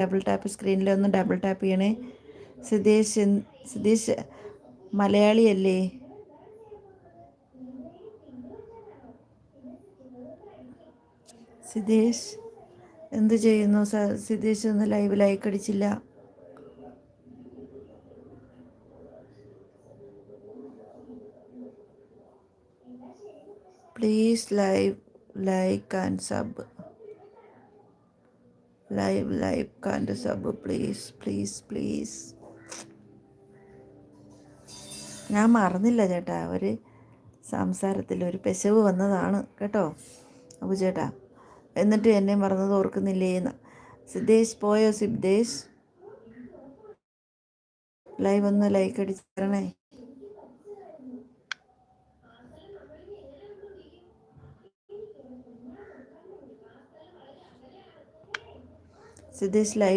Double tap സ്ക്രീനിലൊന്ന് double tap ചെയ്യണേ. സിതീഷ് മലയാളിയല്ലേ? സിതീഷ് എന്ത് ചെയ്യുന്നു? സിതീഷ് ഒന്ന് ലൈവ് ലൈക്ക് അടിച്ചില്ല. Please like and sub. Like and sub please. ഞാൻ മറന്നില്ല ചേട്ടാ, ഒരു സംസാരത്തിൽ ഒരു പെശവ് വന്നതാണ് കേട്ടോ അബു ചേട്ടാ. എന്നിട്ട് എന്നെ മറന്നത് ഓർക്കുന്നില്ലേന്ന്. സിദ്ധേഷ് പോയോ? സിദ്ധേഷ് ലൈവ് ഒന്ന് ലൈക്ക് അടിച്ച് തരണേ. സിദ്ധേഷ് ലൈവ്